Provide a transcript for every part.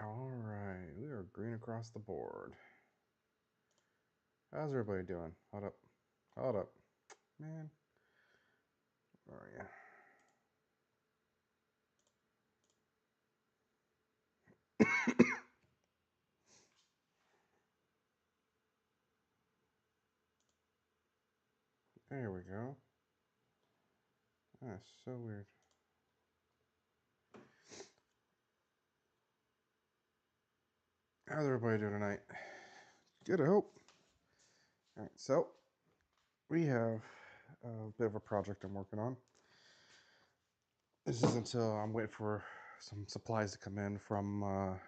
All right, we are green across the board. How's everybody doing? Hold up. Hold up. Man. Where are you? There we go. That's so weird. How's everybody doing tonight? Good, I hope. All right, so we have a bit of a project I'm working on. This is until I'm waiting for some supplies to come in from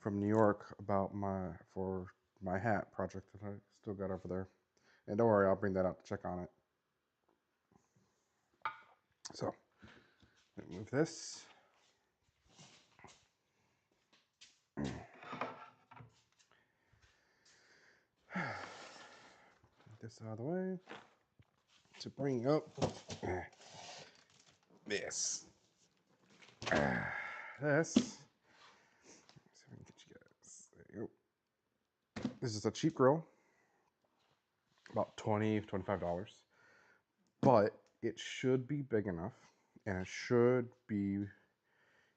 New York about my hat project that I still got over there. And don't worry, I'll bring that out to check on it. So, let me move this. This out of the way to bring up this. This. Let's see if I can get you guys. There you go. This is a cheap grill, about $25, but it should be big enough and it should be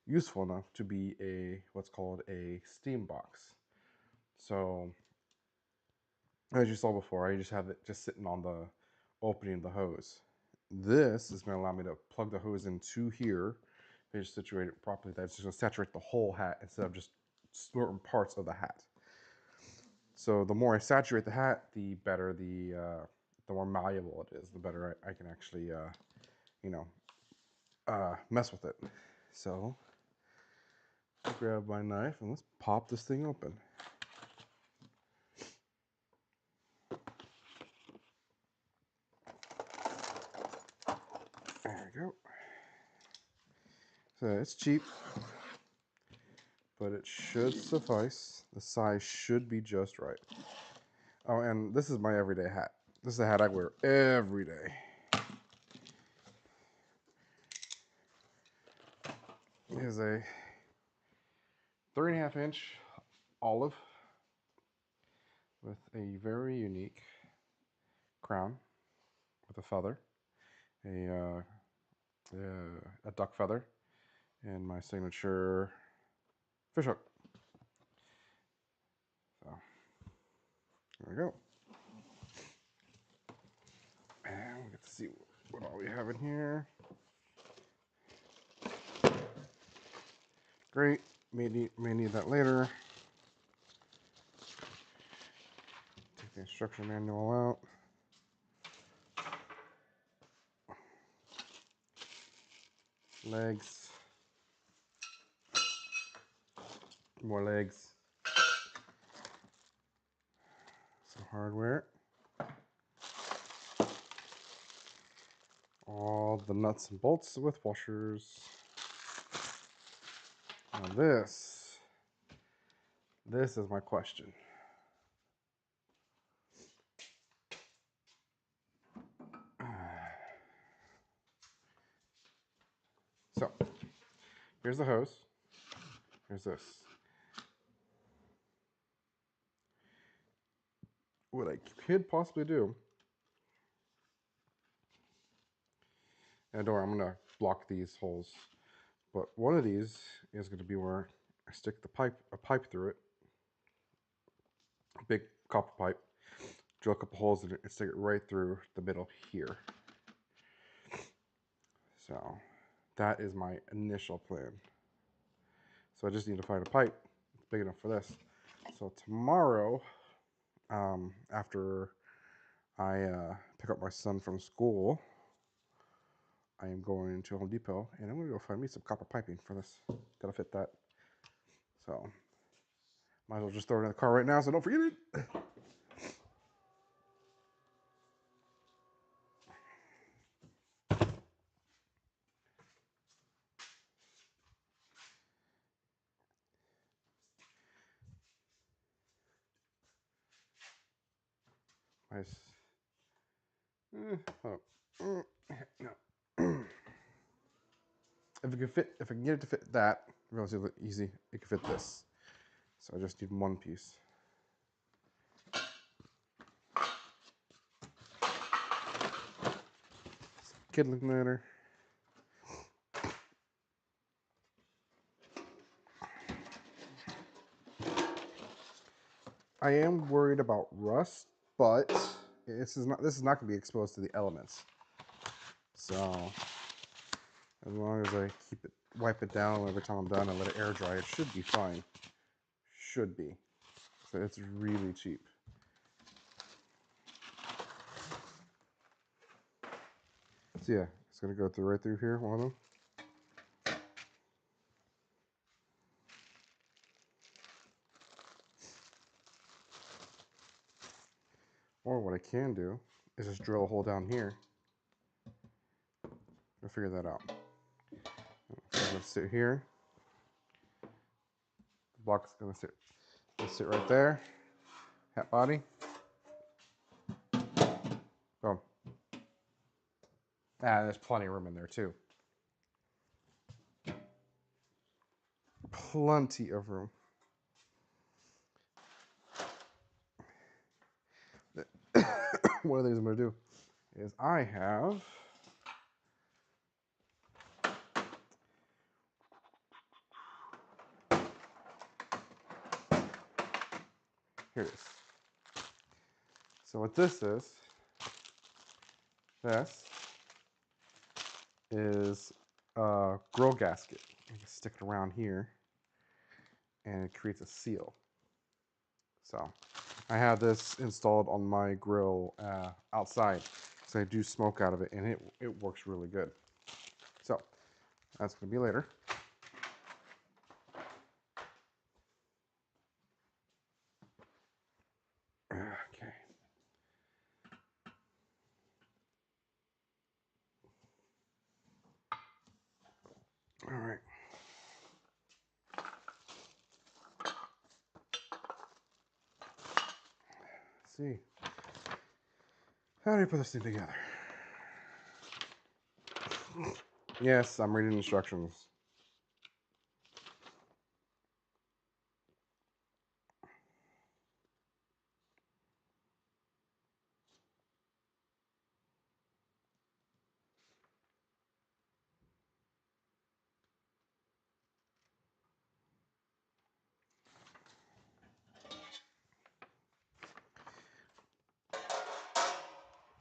useful enough to be what's called a steam box. So, as you saw before, I just have it just sitting on the opening of the hose. This is going to allow me to plug the hose into here. If I just situate it properly, that's just going to saturate the whole hat instead of just certain parts of the hat. So the more I saturate the hat, the better the more malleable it is. The better I can actually, mess with it. So grab my knife and let's pop this thing open. There we go. So it's cheap, but it should suffice. The size should be just right. Oh, and this is my everyday hat. This is a hat I wear every day. It is a 3.5-inch olive with a very unique crown with a feather, a duck feather, and my signature fishhook. So there we go. And we get to see what all we have in here. Great. May need that later. Take the instruction manual out. Legs. More legs. Some hardware. All the nuts and bolts with washers. Now this is my question. So, here's the hose. Here's this. What I could possibly do, and don't worry, I'm gonna block these holes, but one of these is gonna be where I stick a pipe through it, a big copper pipe, drill a couple holes in it, and stick it right through the middle here. So, that is my initial plan. So I just need to find a pipe that's big enough for this. So tomorrow, after I pick up my son from school, I am going to Home Depot and I'm going to go find me some copper piping for this. Gotta fit that. So, might as well just throw it in the car right now so don't forget it. Nice. Oh. No. If I can get it to fit that, relatively easy, it can fit this. So I just need one piece. Kindling lighter. I am worried about rust, but this is not going to be exposed to the elements. So as long as I wipe it down every time I'm done and let it air dry, it should be fine. Should be. So it's really cheap. So yeah, it's gonna go right through here, one of them. Or what I can do is just drill a hole down here. I'll figure that out. So I'm gonna sit here. The block's gonna sit right there. Hat body. Boom. There's plenty of room in there too. Plenty of room. One of the things I'm gonna do is I have here it is. So what this is a grill gasket. You can stick it around here and it creates a seal. So I have this installed on my grill outside, so I do smoke out of it, and it works really good. So that's going to be later. Okay. All right. Let's see. How do you put this thing together? Yes, I'm reading instructions.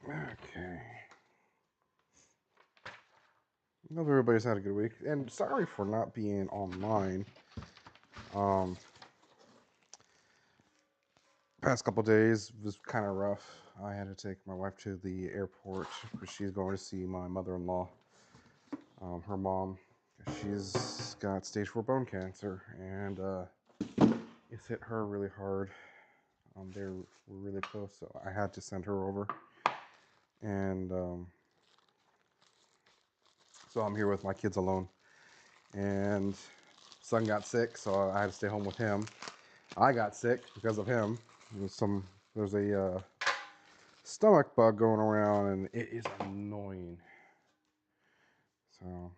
Okay. I hope everybody's had a good week, and sorry for not being online. Past couple days was kind of rough. I had to take my wife to the airport because she's going to see my mother-in-law, her mom. She's got stage 4 bone cancer, and it's hit her really hard. They were really close, so I had to send her over. And so I'm here with my kids alone. And son got sick, so I had to stay home with him. I got sick because of him. There's a stomach bug going around, and it is annoying. So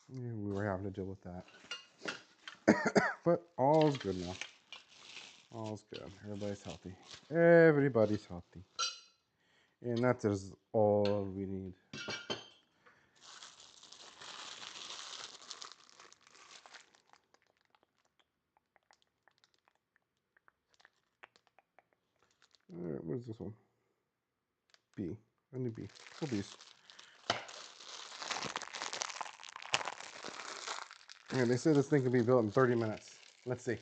yeah, we were having to deal with that. But all's good now. All's good. Everybody's healthy. Everybody's healthy. And that is all we need. Alright, what is this one? B. I need B. Full B's. And they say this thing can be built in 30 minutes. Let's see.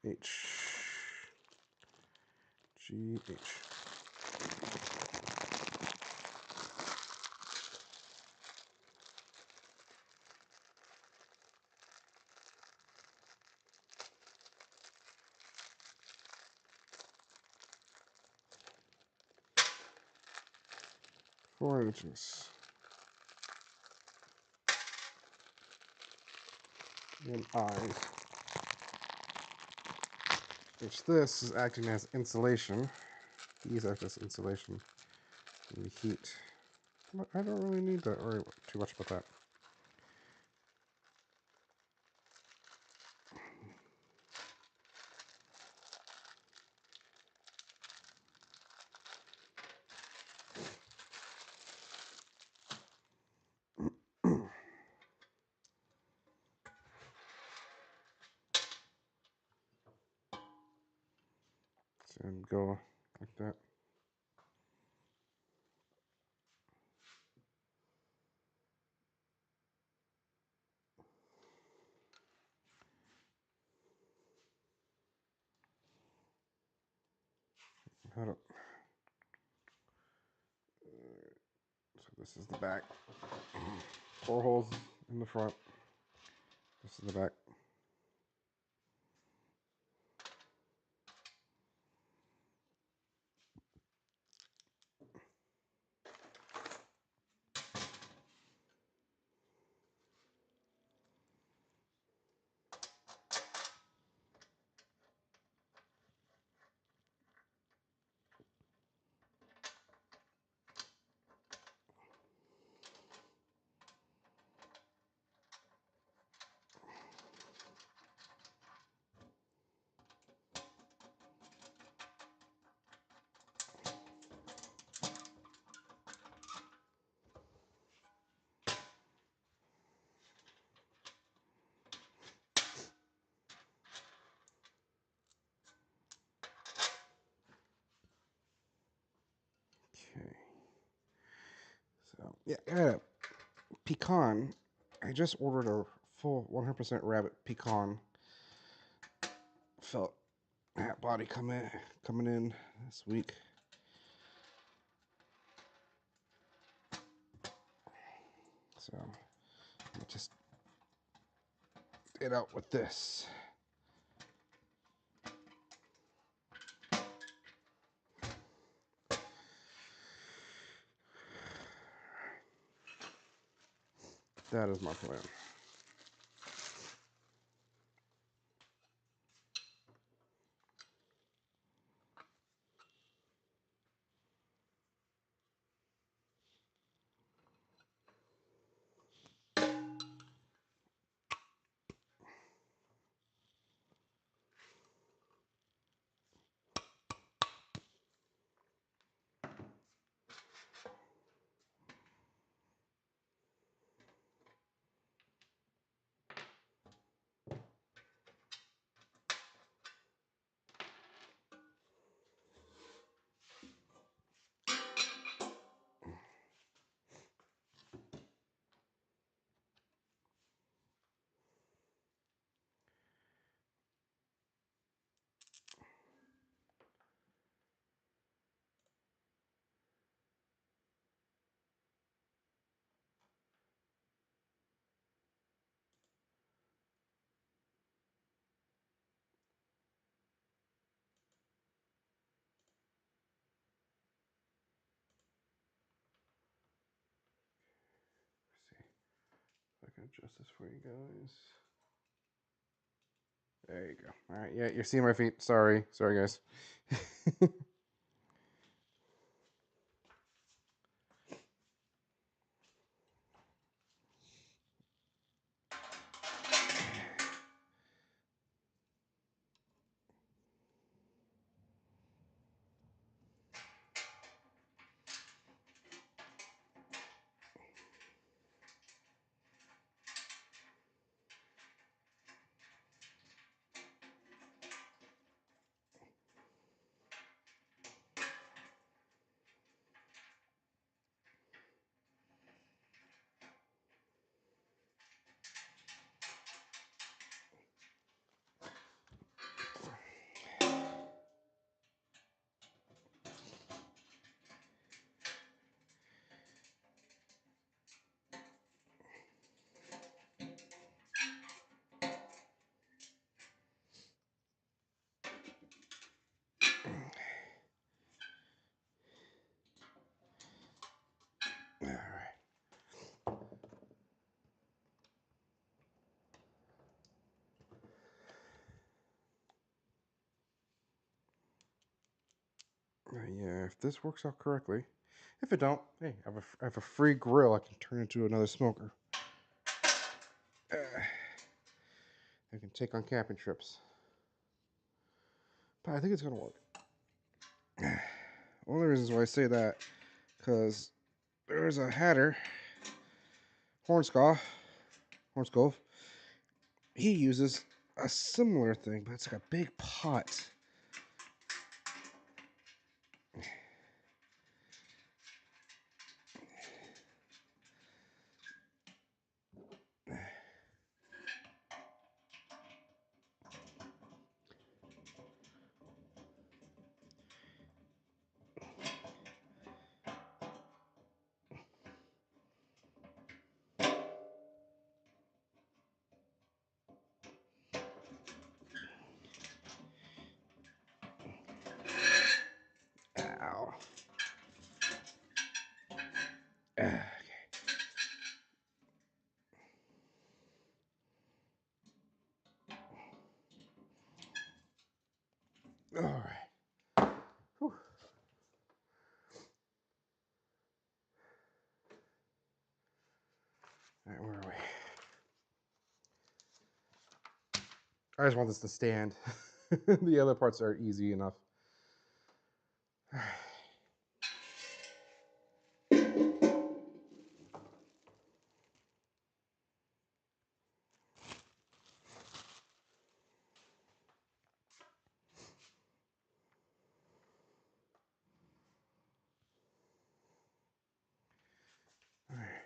H. G. H. Four inches. and eyes. Which this is acting as insulation. These act as insulation in the heat. But I don't really need to worry too much about that. And go like that. So this is the back. 4 holes in the front. This is the back. Okay. So yeah, pecan. I just ordered a full 100% rabbit pecan felt hat body coming in this week. So I just did out with this. That is my plan. Let's see if I can adjust this for you guys. There you go. All right, yeah, you're seeing my feet. Sorry, guys. Yeah, if this works out correctly. If it don't, hey, I have a free grill I can turn into another smoker. I can take on camping trips. But I think it's gonna work. One of the reasons why I say that, because there's a hatter, Hornscove. He uses a similar thing, but it's like a big pot. Ow. Okay. All right. Whew. All right, where are we? I just want this to stand. The other parts are easy enough. All right. All right.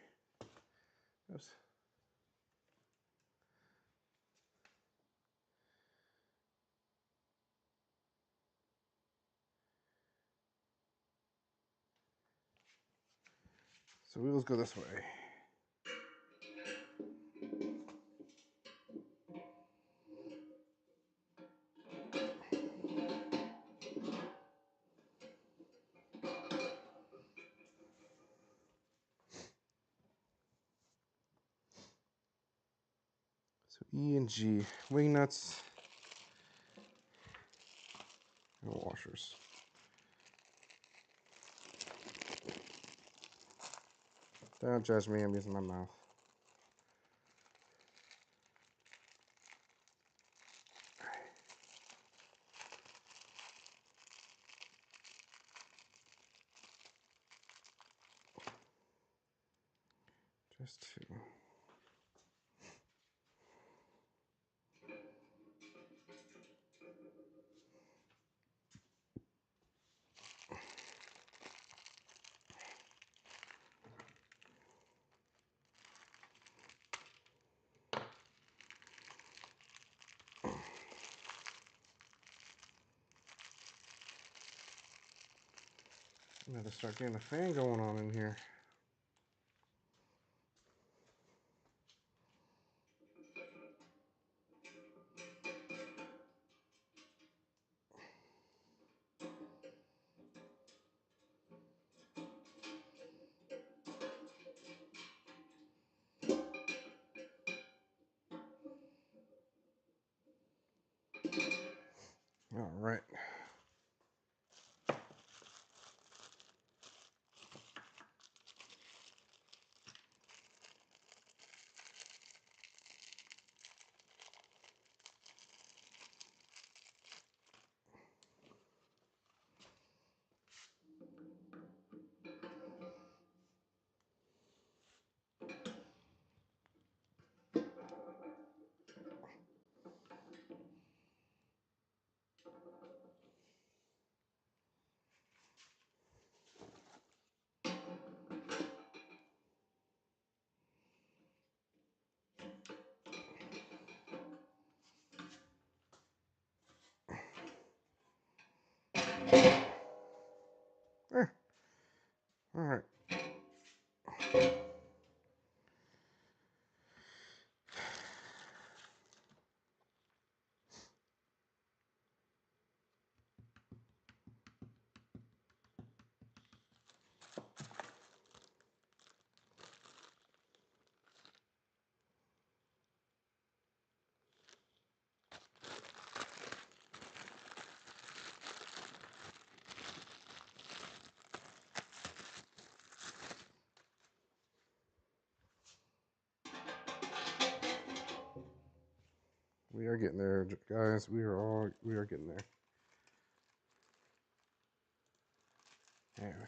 Oops. So wheels go this way. So E and G, wing nuts and washers. Don't judge me, I'm using my mouth. Just two. I'm gonna start getting a fan going on in here. All right. All right. We are getting there, guys. We are getting there. There we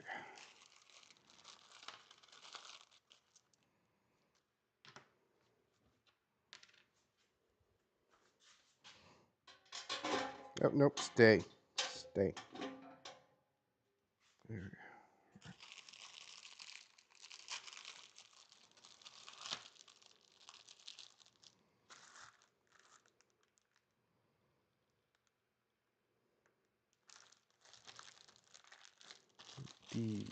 go. Oh, nope. Stay. There we go. D.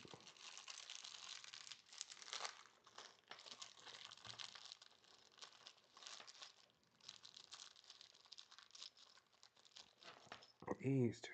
E's two.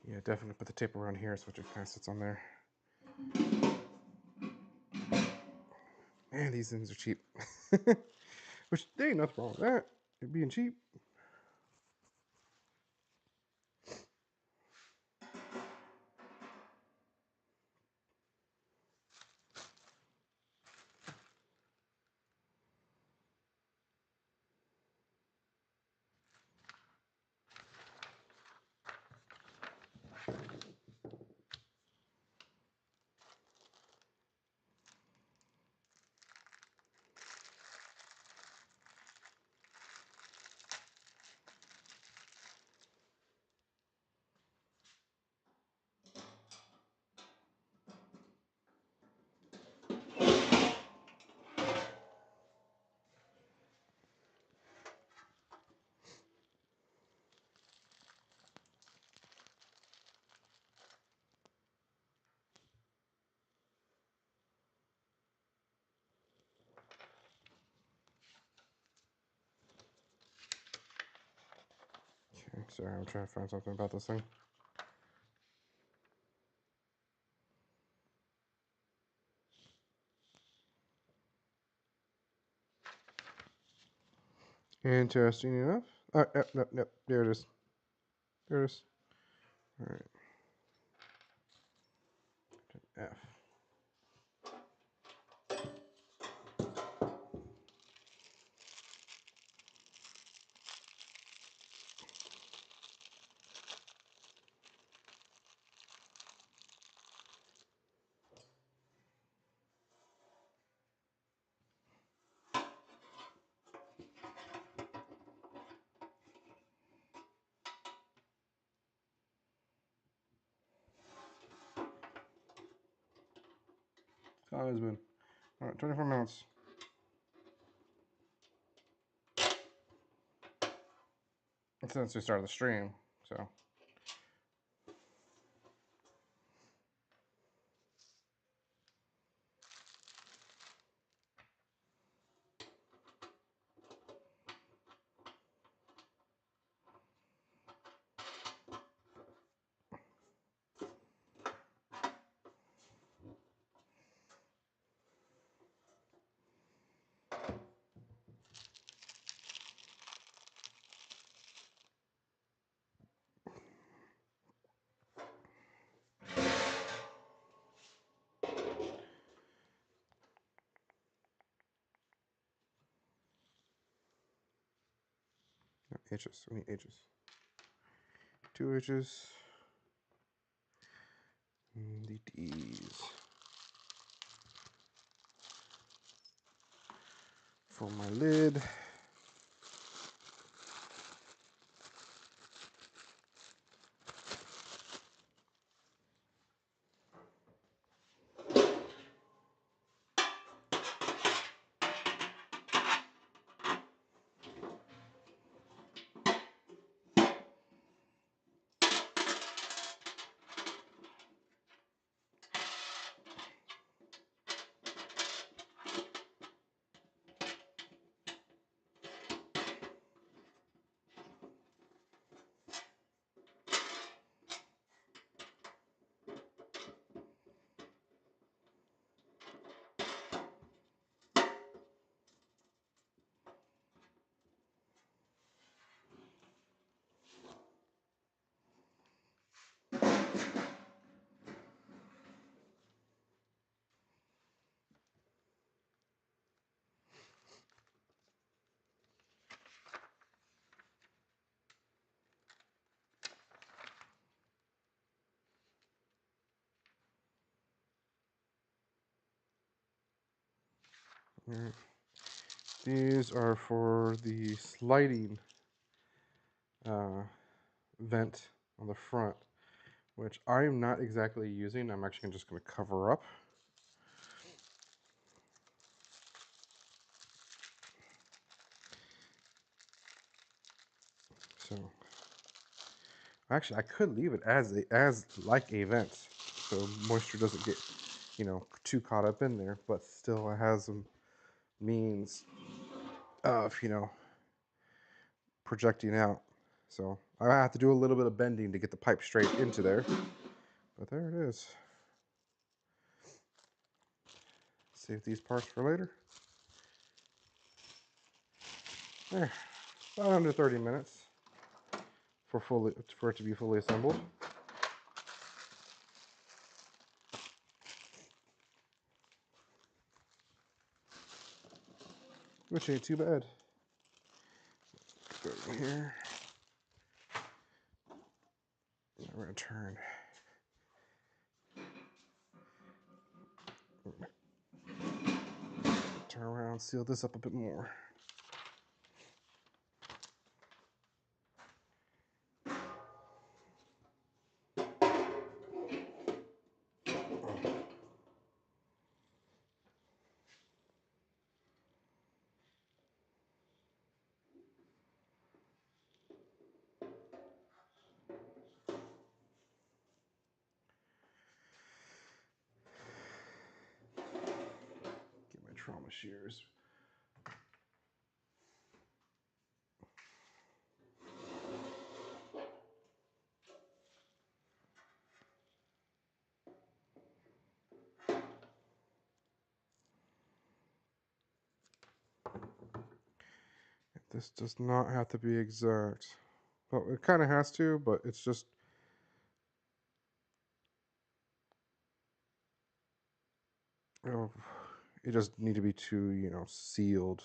Yeah, definitely put the tape around here so it kind of sits on there. And these things are cheap. Which, there ain't nothing wrong with that. It being cheap. Okay, sorry, I'm trying to find something about this thing. Interesting enough. No, there it is. There it is. All right. F. It's always been. All right, 24 minutes. Since we started the stream, so. No, H's. We need H's. 2 H's. And the D's. For my lid. Alright. These are for the sliding vent on the front, which I'm not exactly using. I'm actually just going to cover up. So actually, I could leave it as like a vent, so moisture doesn't get, too caught up in there. But still, it has some means of, projecting out. So I have to do a little bit of bending to get the pipe straight into there. But there it is. Save these parts for later. There, about under 30 minutes for it to be fully assembled. Which ain't too bad. Go in here. Now we're gonna turn around, seal this up a bit more. Get my trauma shears. This does not have to be exact. Well, it kind of has to, but it's just it doesn't need to be too, sealed.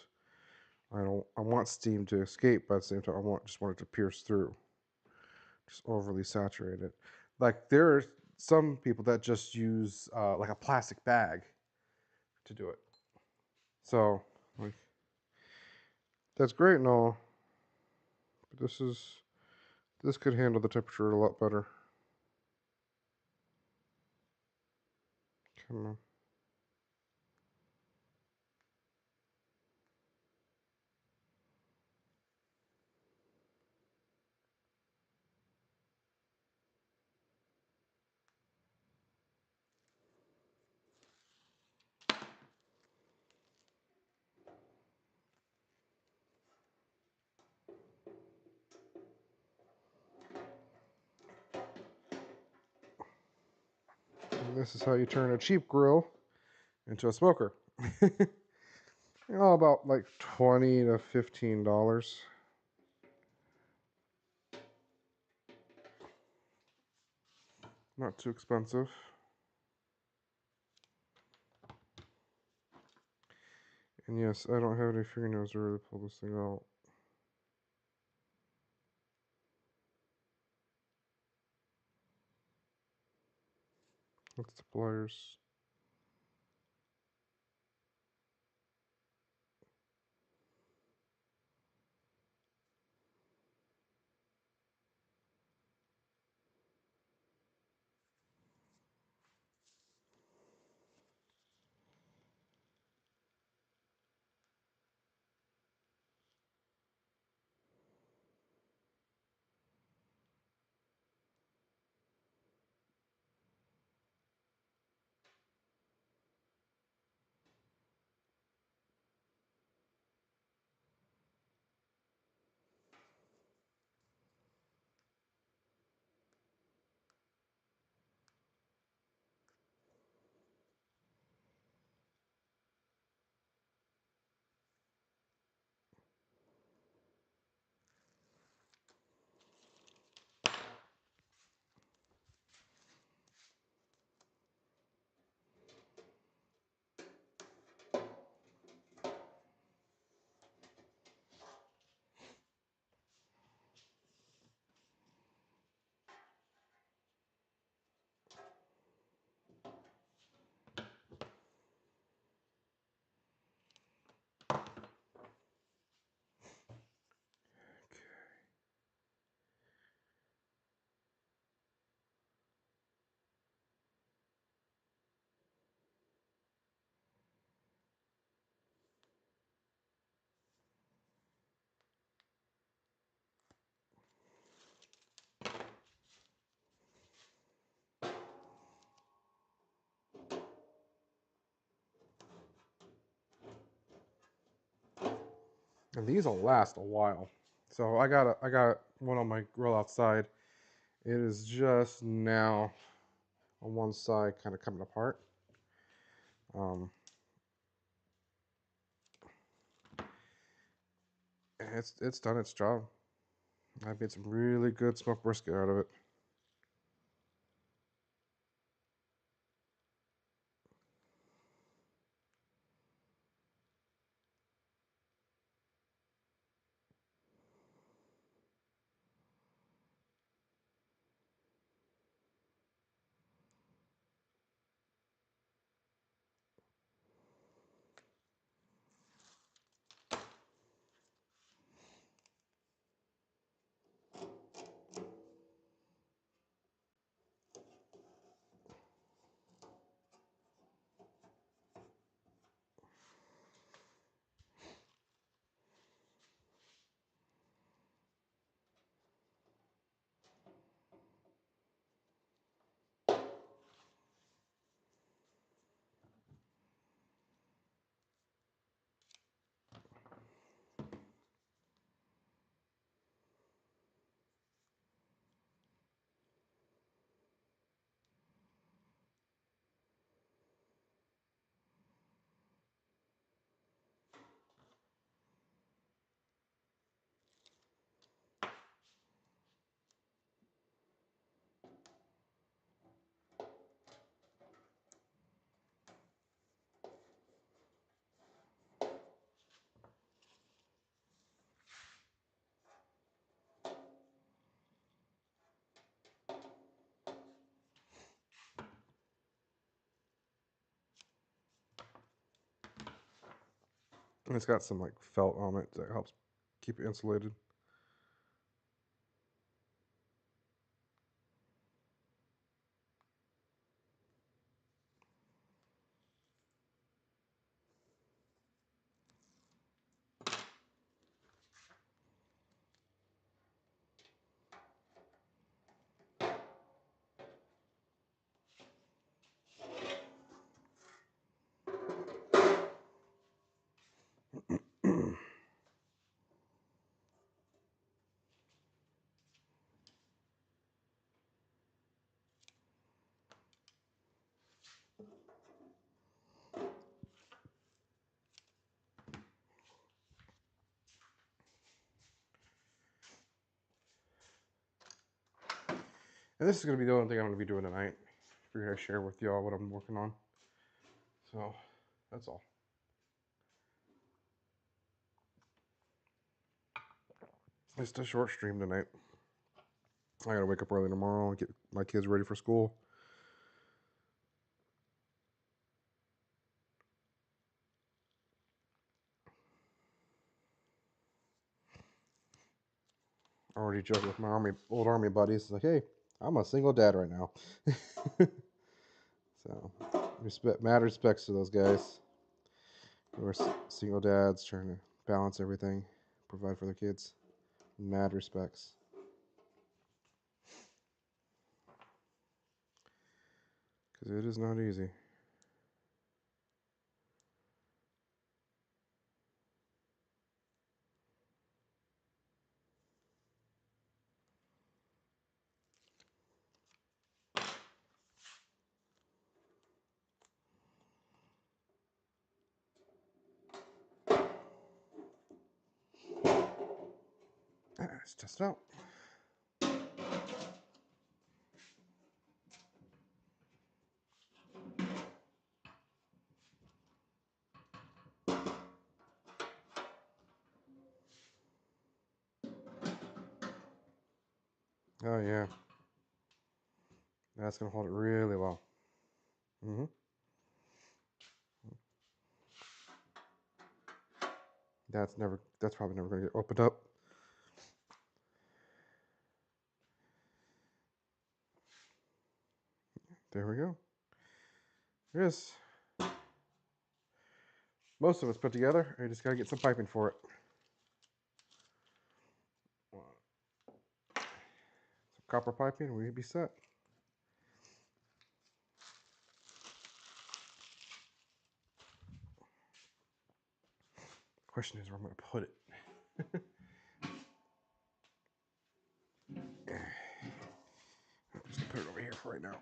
I want steam to escape, but at the same time, just want it to pierce through. Just overly saturated. Like there are some people that just use like a plastic bag to do it. So like that's great and all, but this could handle the temperature a lot better. Come on. And this is how you turn a cheap grill into a smoker. All about like $20 to $15. Not too expensive. And yes, I don't have any fingernails to really pull this thing out. That's the pliers. And these will last a while. So I got one on my grill outside. It is just now on one side kind of coming apart. And it's done its job. I made some really good smoked brisket out of it. And it's got some like felt on it that helps keep it insulated. And this is going to be the only thing I'm going to be doing tonight. Figured I'd share with y'all what I'm working on. So, that's all. It's a short stream tonight. I gotta wake up early tomorrow and get my kids ready for school. I already joked with my old army buddies. It's like, hey, I'm a single dad right now. So, mad respects to those guys who are single dads trying to balance everything, provide for their kids. Mad respects. Because it is not easy. Let's test it out. Oh, yeah. That's going to hold it really well. That's probably never going to get opened up. There we go. Yes. Most of it's put together. I just got to get some piping for it. Some copper piping, we'd be set. Question is where I'm going to put it. Just put it over here for right now.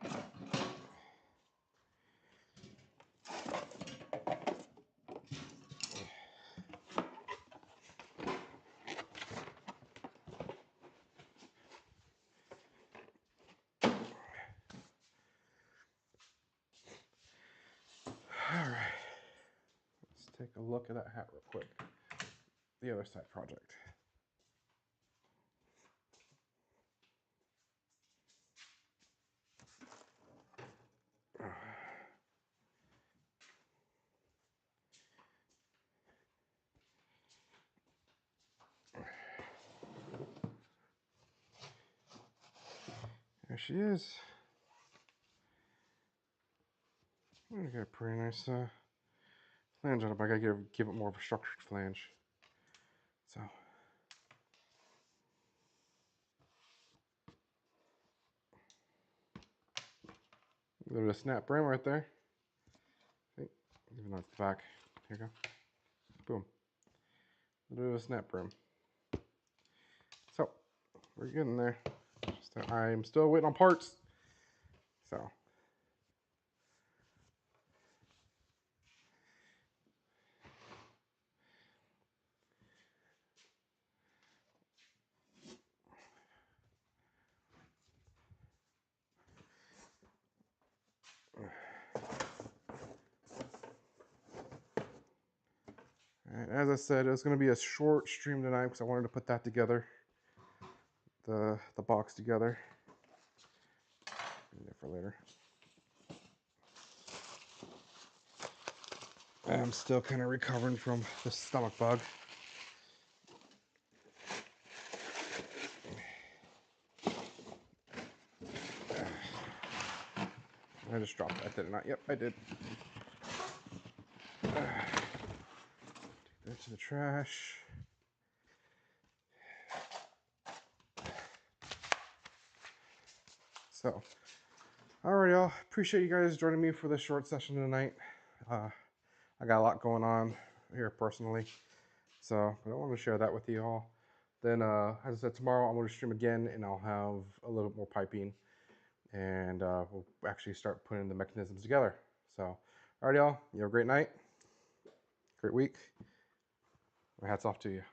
All right, let's take a look at that hat real quick. The other side project. There she is. I got a pretty nice flange on it, but I gotta give it more of a structured flange. So. A little bit of snap brim right there. Even though it's the back. Here you go. Boom. A little bit of snap brim. So, we're getting there. I'm still waiting on parts. So. Alright, as I said, it was going to be a short stream tonight because I wanted to put that together. The box together. Leave that for later. I'm still kind of recovering from the stomach bug. I just dropped that, did I not? Yep, I did. Take that to the trash. So, alright, y'all. Appreciate you guys joining me for this short session tonight. I got a lot going on here personally, so I want to share that with you all. Then, as I said, tomorrow I'm going to stream again, and I'll have a little bit more piping, and we'll actually start putting the mechanisms together. So, alright, y'all. You have a great night, great week. My hat's off to you.